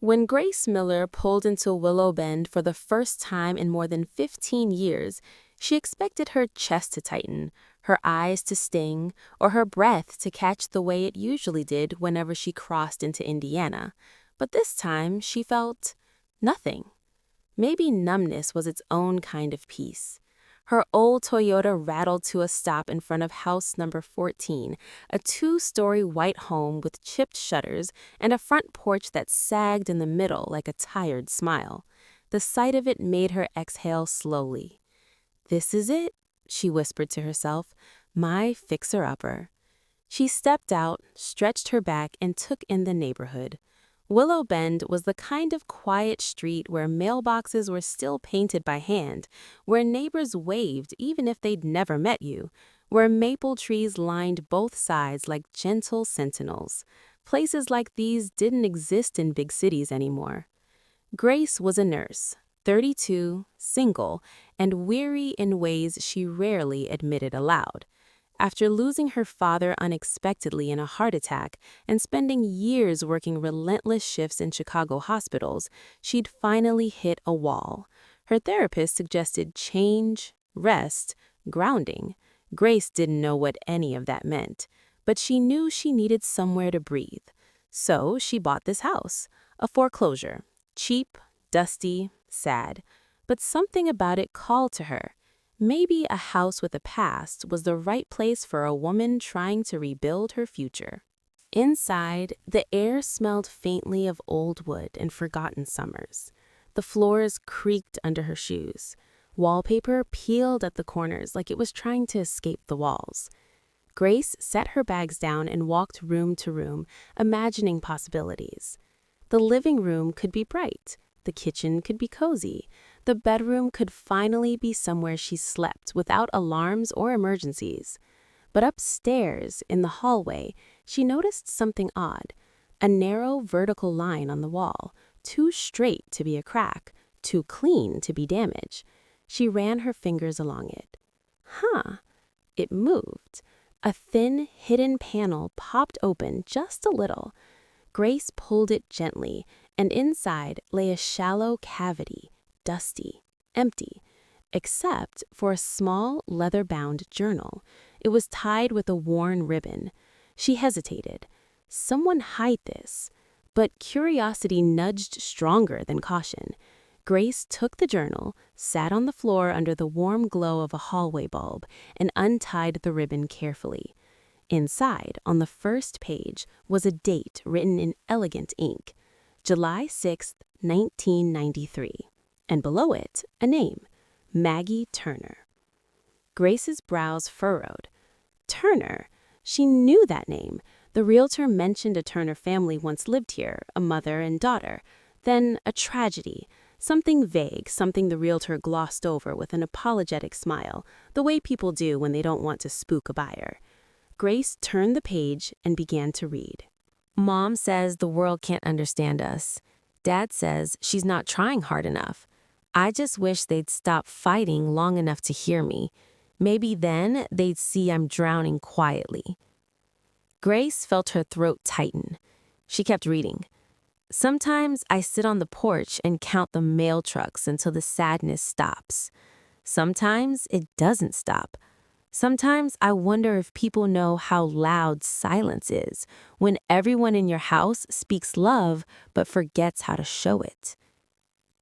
When Grace Miller pulled into Willow Bend for the first time in more than 15 years, she expected her chest to tighten, her eyes to sting, or her breath to catch the way it usually did whenever she crossed into Indiana. But this time, she felt nothing. Maybe numbness was its own kind of peace. Her old Toyota rattled to a stop in front of house number 14, a two-story white home with chipped shutters and a front porch that sagged in the middle like a tired smile. The sight of it made her exhale slowly. "This is it," she whispered to herself, "my fixer-upper." She stepped out, stretched her back, and took in the neighborhood. Willow Bend was the kind of quiet street where mailboxes were still painted by hand, where neighbors waved even if they'd never met you, where maple trees lined both sides like gentle sentinels. Places like these didn't exist in big cities anymore. Grace was a nurse, 32, single, and weary in ways she rarely admitted aloud. After losing her father unexpectedly in a heart attack and spending years working relentless shifts in Chicago hospitals, she'd finally hit a wall. Her therapist suggested change, rest, grounding. Grace didn't know what any of that meant, but she knew she needed somewhere to breathe. So she bought this house, a foreclosure, cheap, dusty, sad. But something about it called to her. Maybe a house with a past was the right place for a woman trying to rebuild her future. Inside, the air smelled faintly of old wood and forgotten summers. The floors creaked under her shoes. Wallpaper peeled at the corners like it was trying to escape the walls. Grace set her bags down and walked room to room, imagining possibilities. The living room could be bright. The kitchen could be cozy. The bedroom could finally be somewhere she slept without alarms or emergencies. But upstairs, in the hallway, she noticed something odd. A narrow vertical line on the wall, too straight to be a crack, too clean to be damage. She ran her fingers along it. It moved. A thin, hidden panel popped open just a little. Grace pulled it gently, and inside lay a shallow cavity, dusty, empty, except for a small leather-bound journal. It was tied with a worn ribbon. She hesitated. Someone hide this? But curiosity nudged stronger than caution. Grace took the journal, sat on the floor under the warm glow of a hallway bulb, and untied the ribbon carefully. Inside, on the first page, was a date written in elegant ink, July 6, 1993, and below it, a name, Maggie Turner. Grace's brows furrowed. Turner? She knew that name. The realtor mentioned a Turner family once lived here, a mother and daughter. Then a tragedy, something vague, something the realtor glossed over with an apologetic smile, the way people do when they don't want to spook a buyer. Grace turned the page and began to read. "Mom says the world can't understand us. Dad says she's not trying hard enough. I just wish they'd stop fighting long enough to hear me. Maybe then they'd see I'm drowning quietly." Grace felt her throat tighten. She kept reading. "Sometimes I sit on the porch and count the mail trucks until the sadness stops. Sometimes it doesn't stop. Sometimes I wonder if people know how loud silence is when everyone in your house speaks love but forgets how to show it."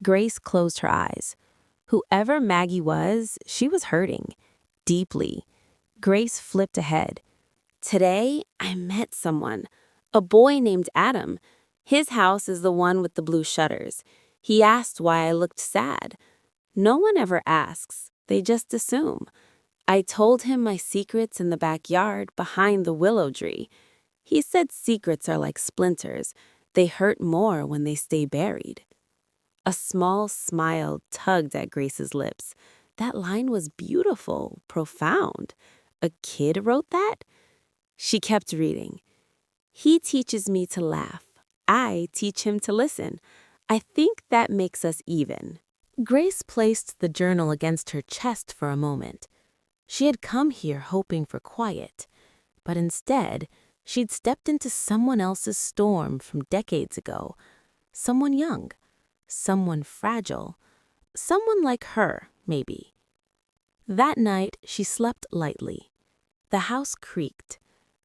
Grace closed her eyes. Whoever Maggie was, she was hurting. Deeply. Grace flipped ahead. "Today, I met someone. A boy named Adam. His house is the one with the blue shutters. He asked why I looked sad. No one ever asks. They just assume. I told him my secrets in the backyard behind the willow tree. He said secrets are like splinters. They hurt more when they stay buried." A small smile tugged at Grace's lips. That line was beautiful, profound. A kid wrote that? She kept reading. "He teaches me to laugh. I teach him to listen. I think that makes us even." Grace placed the journal against her chest for a moment. She had come here hoping for quiet, but instead, she'd stepped into someone else's storm from decades ago. someone young, someone fragile, someone like her, maybe. That night, she slept lightly. The house creaked,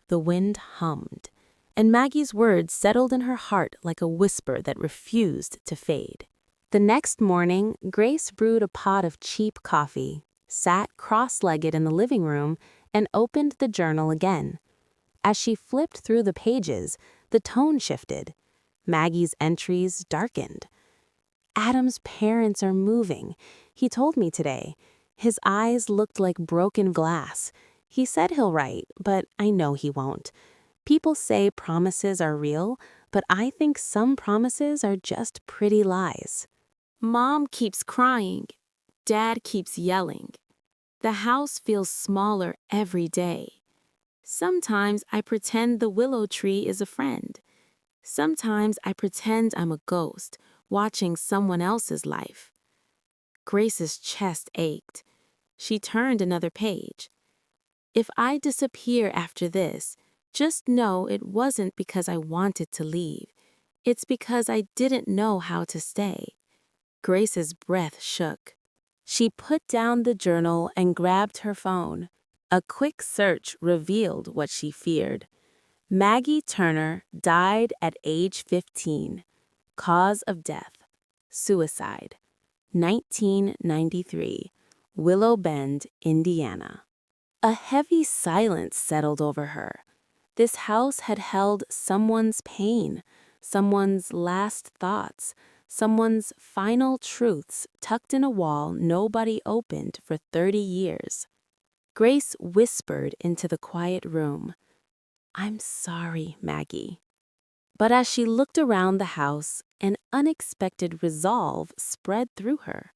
the wind hummed, and Maggie's words settled in her heart like a whisper that refused to fade. The next morning, Grace brewed a pot of cheap coffee, sat cross-legged in the living room, and opened the journal again. As she flipped through the pages, the tone shifted. Maggie's entries darkened. Adam's parents are moving, he told me today. His eyes looked like broken glass. He said he'll write, but I know he won't. People say promises are real, but I think some promises are just pretty lies. Mom keeps crying. Dad keeps yelling. The house feels smaller every day. Sometimes I pretend the willow tree is a friend. Sometimes I pretend I'm a ghost, watching someone else's life. Grace's chest ached. She turned another page. If I disappear after this, just know it wasn't because I wanted to leave. It's because I didn't know how to stay. Grace's breath shook. She put down the journal and grabbed her phone. A quick search revealed what she feared. Maggie Turner died at age 15. Cause of death: suicide. 1993, Willow Bend, Indiana. A heavy silence settled over her. This house had held someone's pain, someone's last thoughts, someone's final truths tucked in a wall nobody opened for 30 years. Grace whispered into the quiet room, "I'm sorry, Maggie." But as she looked around the house, an unexpected resolve spread through her.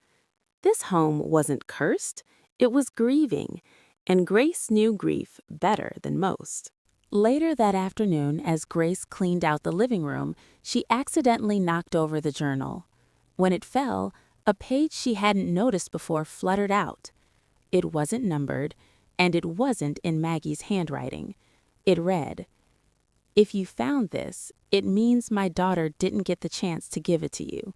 This home wasn't cursed, it was grieving, and Grace knew grief better than most. Later that afternoon, as Grace cleaned out the living room, she accidentally knocked over the journal. When it fell, a page she hadn't noticed before fluttered out. It wasn't numbered, and it wasn't in Maggie's handwriting. It read, "If you found this, it means my daughter didn't get the chance to give it to you.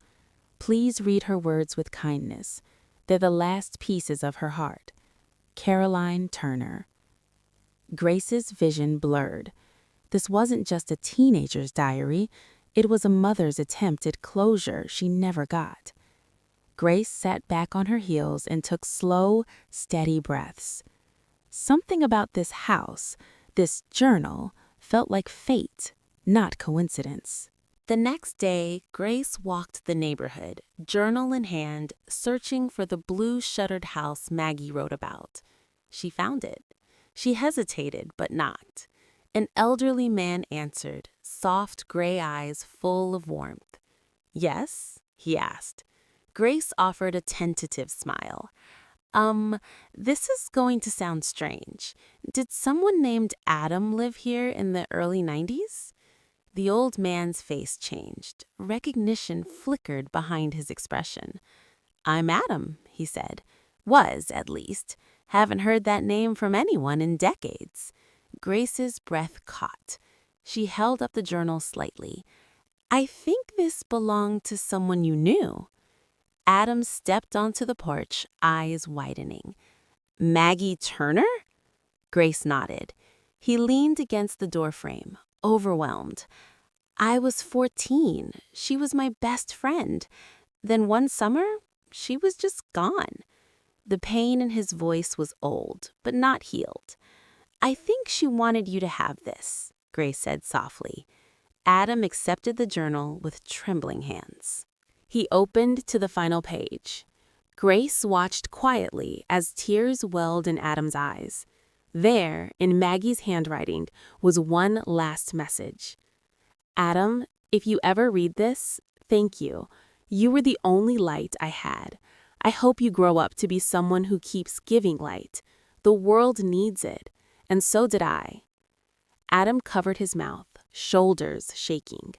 Please read her words with kindness. They're the last pieces of her heart. Caroline Turner." Grace's vision blurred. This wasn't just a teenager's diary. It was a mother's attempt at closure she never got. Grace sat back on her heels and took slow, steady breaths. Something about this house, this journal, felt like fate, not coincidence. The next day, Grace walked the neighborhood, journal in hand, searching for the blue-shuttered house Maggie wrote about. She found it. She hesitated, but knocked. An elderly man answered, soft gray eyes full of warmth. "Yes?" he asked. Grace offered a tentative smile. This is going to sound strange. Did someone named Adam live here in the early 90s? The old man's face changed. Recognition flickered behind his expression. "I'm Adam," he said. "Was, at least. Haven't heard that name from anyone in decades." Grace's breath caught. She held up the journal slightly. "I think this belonged to someone you knew." Adam stepped onto the porch, eyes widening. "Maggie Turner?" Grace nodded. He leaned against the doorframe, overwhelmed. "I was 14. She was my best friend. Then one summer, she was just gone." The pain in his voice was old, but not healed. "I think she wanted you to have this," Grace said softly. Adam accepted the journal with trembling hands. He opened to the final page. Grace watched quietly as tears welled in Adam's eyes. There, in Maggie's handwriting, was one last message. "Adam, if you ever read this, thank you. You were the only light I had. I hope you grow up to be someone who keeps giving light. The world needs it, and so did I." Adam covered his mouth, shoulders shaking.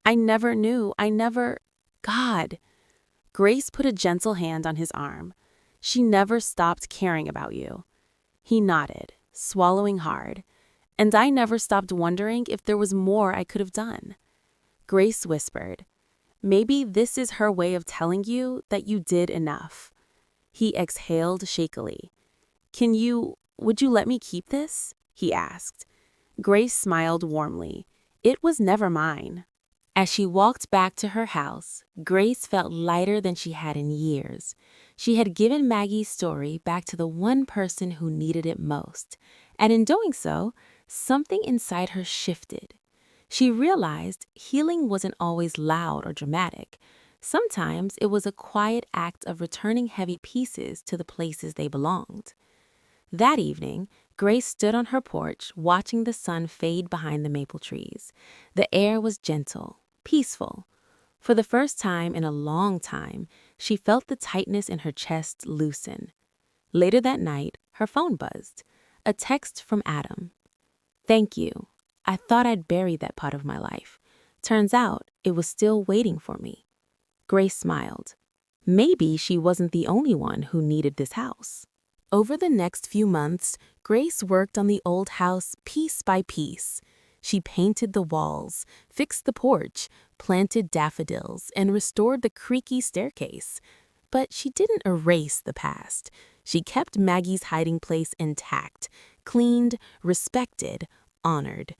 I never knew. God." Grace put a gentle hand on his arm. "She never stopped caring about you." He nodded, swallowing hard. "And I never stopped wondering if there was more I could have done." Grace whispered, Maybe this is her way of telling you that you did enough. He exhaled shakily. Would you let me keep this? He asked. Grace smiled warmly. It was never mine. As she walked back to her house, Grace felt lighter than she had in years. She had given Maggie's story back to the one person who needed it most, and in doing so, something inside her shifted. She realized healing wasn't always loud or dramatic. Sometimes it was a quiet act of returning heavy pieces to the places they belonged. That evening, Grace stood on her porch watching the sun fade behind the maple trees. The air was gentle, peaceful. For the first time in a long time, she felt the tightness in her chest loosen. Later that night, her phone buzzed. A text from Adam. Thank you. I thought I'd buried that part of my life. Turns out it was still waiting for me. Grace smiled. Maybe she wasn't the only one who needed this house. Over the next few months, Grace worked on the old house piece by piece. She painted the walls, fixed the porch, planted daffodils, and restored the creaky staircase. But she didn't erase the past. She kept Maggie's hiding place intact, cleaned, respected, honored.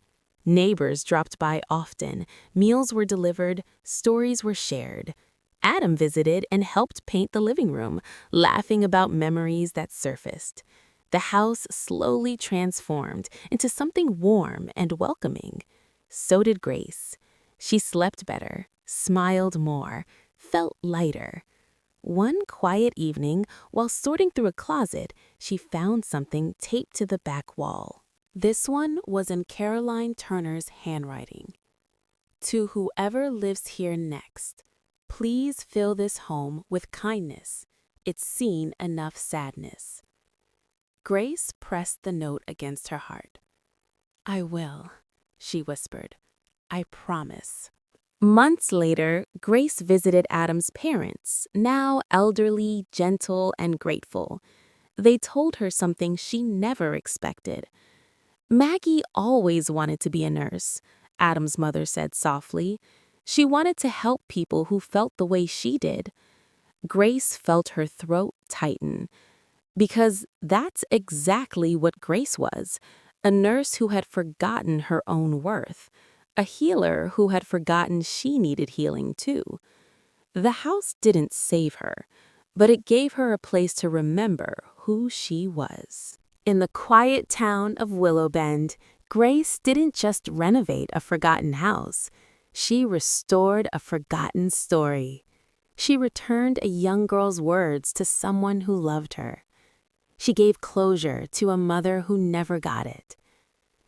Neighbors dropped by often, meals were delivered, stories were shared. Adam visited and helped paint the living room, laughing about memories that surfaced. The house slowly transformed into something warm and welcoming. So did Grace. She slept better, smiled more, felt lighter. One quiet evening, while sorting through a closet, she found something taped to the back wall. This one was in Caroline Turner's handwriting. To whoever lives here next, please fill this home with kindness. It's seen enough sadness. Grace pressed the note against her heart. I will, she whispered. I promise. Months later, Grace visited Adam's parents, now elderly, gentle, and grateful. They told her something she never expected. Maggie always wanted to be a nurse, Adam's mother said softly. She wanted to help people who felt the way she did. Grace felt her throat tighten. Because that's exactly what Grace was, a nurse who had forgotten her own worth, a healer who had forgotten she needed healing too. The house didn't save her, but it gave her a place to remember who she was. In the quiet town of Willow Bend, Grace didn't just renovate a forgotten house. She restored a forgotten story. She returned a young girl's words to someone who loved her. She gave closure to a mother who never got it.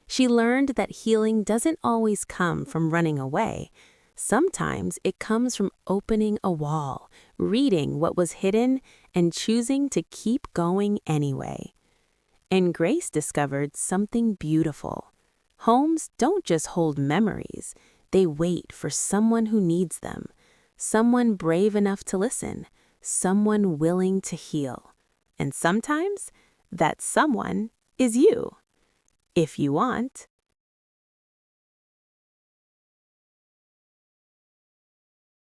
She learned that healing doesn't always come from running away. Sometimes it comes from opening a wall, reading what was hidden, and choosing to keep going anyway. And Grace discovered something beautiful. Homes don't just hold memories. They wait for someone who needs them, someone brave enough to listen, someone willing to heal. And sometimes that someone is you, if you want.